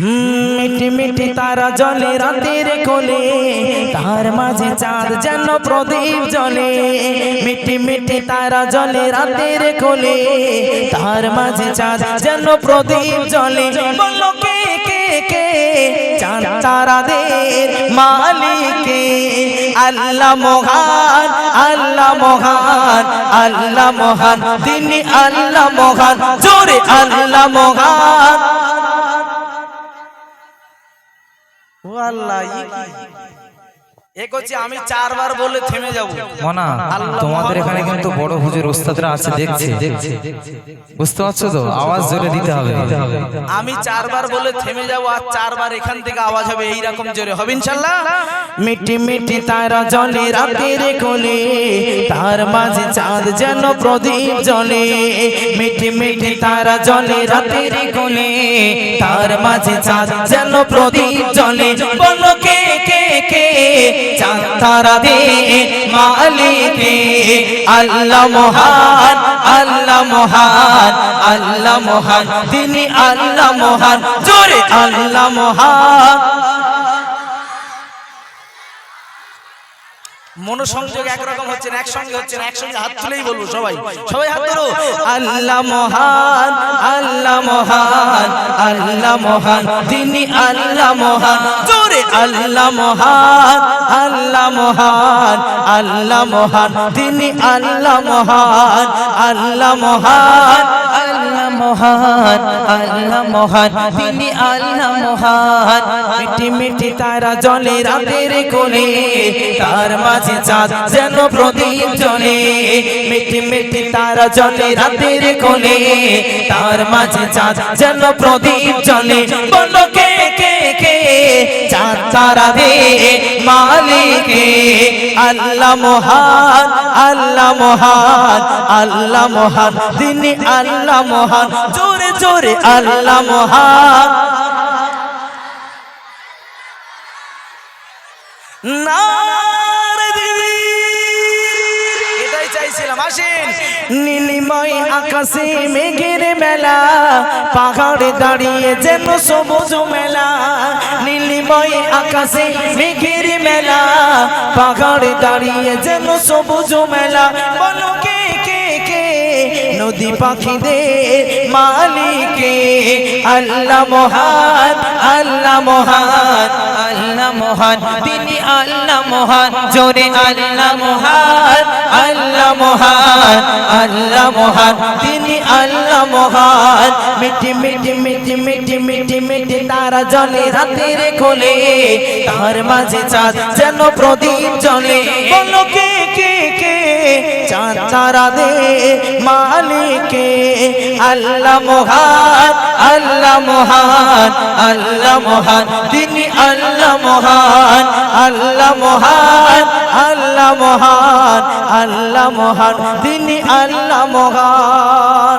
মিটি মিটি তারা জ্বলে রাতের কোলে, তার মাঝে চাঁদ যেন প্রদীপ জ্বলে। মিটি মিটি তারা জ্বলে রাতের কোলে, তার মাঝে চাঁদ যেন প্রদীপ জ্বলে। বলো কে কে কে চাঁদ তারাদের মালিকে? আল্লাহ মহান, আল্লাহ মহান, আল্লাহ মহান, তিনি আল্লাহ মহান, জোরে আল্লাহ মহান। ও আল্লাহ, আমি 4 বার বলে থেমে যাব মনা। তোমাদের এখানে কিন্তু বড় হুজুর উস্তাদরা আছে, দেখছে, বুঝতে পারছো তো? আওয়াজ জোরে দিতে হবে। আমি 4 বার বলে থেমে যাব, আর 4 বার এখান থেকে আওয়াজ হবে, এই রকম জোরে হবে ইনশাআল্লাহ। মিটি মিটি তারা জ্বলে রাতের কোলে, তার মাঝে চাঁদ যেন প্রদীপ জ্বলে। মিটি মিটি তারা জ্বলে রাতের কোলে, তার মাঝে চাঁদ যেন প্রদীপ জ্বলে। বলো কে কে কে চাঁদ তারাদের মালিকে? আল্লাহ মহান, আল্লাহ মহান, আল্লাহ মহান, তিনি আল্লাহ মহান, জোরে আল্লাহ মহান। মনোসংযোগ একরকম হচ্ছে না, একসঙ্গে হচ্ছে না, একসঙ্গে হাত তুলেই বলবো সবাই, সবাই হাত ধরো। আল্লাহ মহান, আল্লাহ মহান, আল্লাহ মহান, তিনি আল্লাহ মহান, জোরে আল্লাহ মহান, আল্লাহ মহান, আল্লাহ মহান, তিনি আল্লাহ মহান, আল্লাহ মহান, আল্লাহ মহান, আল্লাহ মহান, তিনি আল্লাহ মহান। মিটি মিটি তারা জ্বলে রাতের কোলে, তার মাঝে চাঁদ যেন প্রদীপ জ্বলে। মিটি মিটি তারা জ্বলে রাতের কোলে, তার মাঝে চাঁদ যেন প্রদীপ জ্বলে। বলো কে কে কে চাঁদ তারাদের মালিকে? আল্লাহ মহান, আল্লাহ মহান, আল্লাহ মহান, তিনি আল্লাহ মহান, জোরে জোরে আল্লাহ মহান। এটাই চাইছিলাম, আসেন। নীলিময় আকাশে মেঘের মেলা, পাহাড়ে দাঁড়িয়ে যেন সবুজ মেলা। নীলিময় আকাশে মেঘের মেলা, পাহাড়ে দাঁড়িয়ে যেন সবুজ মেলা। বলো কে কে কে নদী পাখিদের মালিকে? আল্লাহ মহান, আল্লাহ মহান, আল্লাহ মহান, তিনি আল্লাহ মহান, জোরে আল্লাহ মহান, আল্লাহ মহান, আল্লাহ মহান, তিনি আল্লাহ মহান। মিটি মিটি মিটি মিটি মিটি মিটি তারা জ্বলে রাতের কোলে, তার মাঝে চাঁদ যেন প্রদীপ জ্বলে। বলো কে কে কে চাঁদ তারাদের মালিকে? আল্লাহ মহান, আল্লাহ মহান, আল্লাহ মহান, তিনি আল্লাহ মহান, আল্লাহ মহান, আল্লাহ মহান, আল্লাহ মহান, তিনি আল্লাহ মহান।